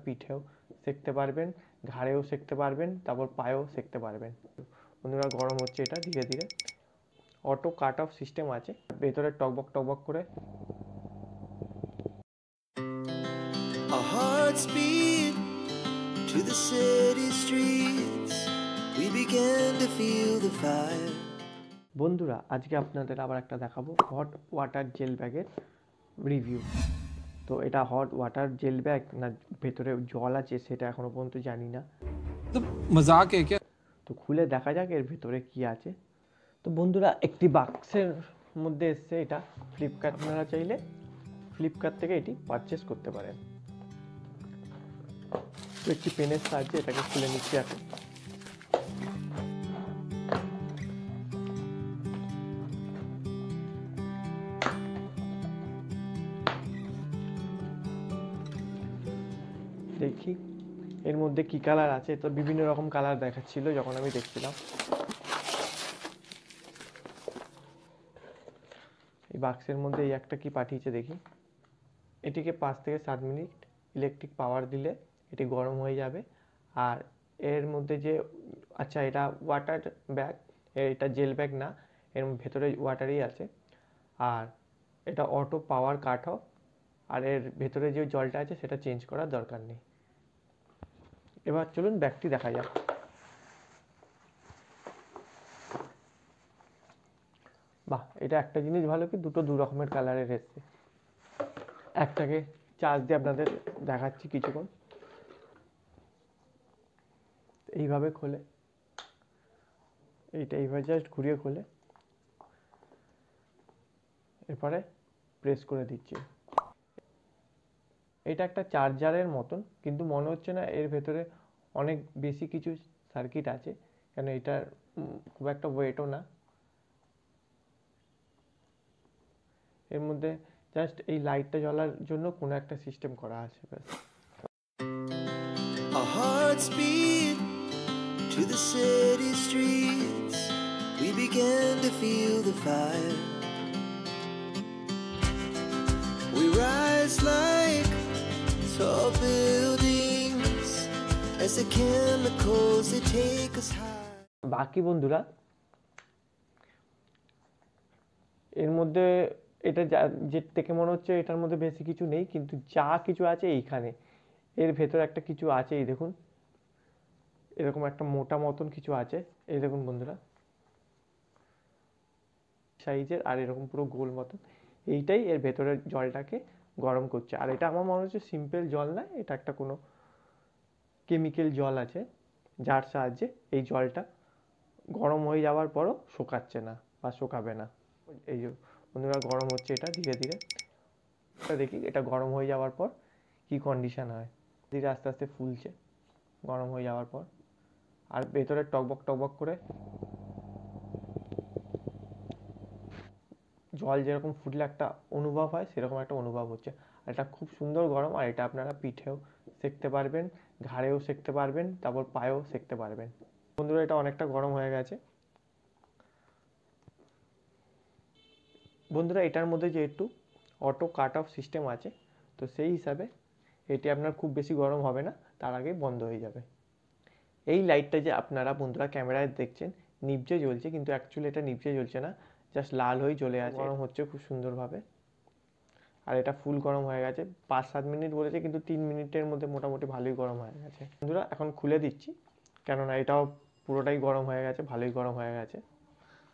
পিঠেও সেঁকতে পারবেন, ঘাড়েও সেঁকতে পারবেন, তারপর পায়েও সেঁকতে পারবেন। বন্ধুরা গরম হচ্ছে এটা ধীরে ধীরে, অটো কাট অফ সিস্টেম আছে, ভেতরে টকবক টকবক করে Our hearts beat to the city streets. We began to feel the fire. বন্ধুরা আজকে আপনাদের আবার একটা দেখাবো হট ওয়াটার জেল ব্যাগের রিভিউ। তো এটা হট ওয়াটার জেল ব্যাগ না ভেতরে জল আছে সেটা এখনো পর্যন্ত জানি না, তো মজাক है क्या? তো খুলে দেখা যাক এর ভেতরে কি আছে। তো বন্ধুরা একটি বাক্সের মধ্যে এসছে এটা, ফ্লিপকার্ট, আপনারা চাইলে ফ্লিপকার্ট থেকে এটি পারচেস করতে পারেন। তো একটি পেনের সাহায্যে এটাকে খুলে নিচ্ছি এখন। দেখি এর মধ্যে কি কালার আছে, তো বিভিন্ন রকম কালার দেখাচ্ছিল যখন আমি দেখছিলাম। এই বাক্সের মধ্যে এই একটা কি পাঠিয়েছে দেখি। এটিকে 5 থেকে 7 মিনিট ইলেকট্রিক পাওয়ার দিলে এটি গরম হয়ে যাবে। আর এর মধ্যে যে আচ্ছা এটা ওয়াটার ব্যাগ, এটা জেল ব্যাগ না, এর ভেতরে ওয়াটারই আছে। আর এটা অটো পাওয়ার কাট অফ, আর এর ভেতরে যে জলটা আছে সেটা চেঞ্জ করার দরকার নেই। এবার চলুন ব্যাগটি দেখা যাক। বাহ, এটা একটা জিনিস ভালো কি দুটো দু রকমের কালারের এসছে। একটাকে চার্জ দিয়ে আপনাদের দেখাচ্ছি কিছুক্ষণ। এইভাবে খোলে, এইটা এইভাবে জাস্ট ঘুরিয়ে খোলে, এরপরে প্রেস করে দিচ্ছি। এটা একটা চার্জারের মতন, কিন্তু মনে হচ্ছে না এর ভেতরে অনেক বেশি কিছু সার্কিট আছে, কেন এটার খুব একটা ওয়েটও না। এর মধ্যে জাস্ট এই লাইটটা জ্বলার জন্য কোনো একটা সিস্টেম করা আছে ব্যাস। Our hearts beat to the city streets. We began to feel the fire. We rise like tall buildings as the chemicals they take us high. বাকি বন্ধুরা এর মধ্যে এটা যে থেকে মনে হচ্ছে এটার মধ্যে বেশি কিছু নেই, কিন্তু যা কিছু আছে এইখানে এর ভেতরে একটা কিছু আছে। এই দেখুন এরকম একটা মোটা মতন কিছু আছে, এই দেখুন বন্ধুরা সাইজের, আর এরকম পুরো গোল মতন। এইটাই এর ভেতরের জলটাকে গরম করছে। আর এটা আমার মনে হচ্ছে সিম্পল জল না, এটা একটা কোনো কেমিক্যাল জল আছে, যার সাহায্যে এই জলটা গরম হয়ে যাওয়ার পরও শুকাচ্ছে না বা শুকাবে না। এই যে বন্ধুরা গরম হচ্ছে এটা ধীরে ধীরে, এটা দেখি এটা গরম হয়ে যাওয়ার পর কি কন্ডিশন হয়। ধীরে আস্তে আস্তে ফুলছে গরম হয়ে যাওয়ার পর, আর ভেতরে টকবক টকবক করে জল যেরকম ফুটলে একটা অনুভব হয় সেরকম একটা অনুভব হচ্ছে। আর এটা খুব সুন্দর গরম, আর এটা আপনারা পিঠেও সেঁকতে পারবেন, ঘাড়েও সেঁকতে পারবেন, তারপর পায়েও সেঁকতে পারবেন। বন্ধুরা এটা অনেকটা গরম হয়ে গেছে। বন্ধুরা এটার মধ্যে যেহেতু অটো কাট অফ সিস্টেম আছে, তো সেই হিসাবে এটি আপনার খুব বেশি গরম হবে না, তার আগেই বন্ধ হয়ে যাবে। এই লাইটটা যে আপনারা বন্ধুরা ক্যামেরায় দেখছেন নিভজে জ্বলছে, কিন্তু অ্যাকচুয়ালি এটা নিভজে জ্বলছে না, জাস্ট লাল হয়ে জ্বলে আছে। গরম হচ্ছে খুব সুন্দরভাবে, আর এটা ফুল গরম হয়ে গেছে। 5-7 মিনিট বলেছে, কিন্তু 3 মিনিটের মধ্যে মোটামুটি ভালোই গরম হয়ে গেছে। বন্ধুরা এখন খুলে দিচ্ছি, কেননা এটাও পুরোটাই গরম হয়ে গেছে, ভালোই গরম হয়ে গেছে।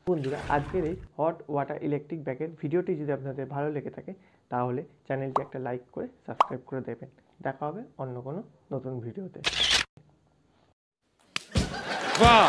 বন্ধুরা আজকের এই হট ওয়াটার ইলেকট্রিক ব্যাগের ভিডিওটি যদি আপনাদের ভালো লেগে থাকে তাহলে চ্যানেলটি একটা লাইক করে সাবস্ক্রাইব করে দেবেন। দেখা হবে অন্য কোনো নতুন ভিডিওতে। वाह!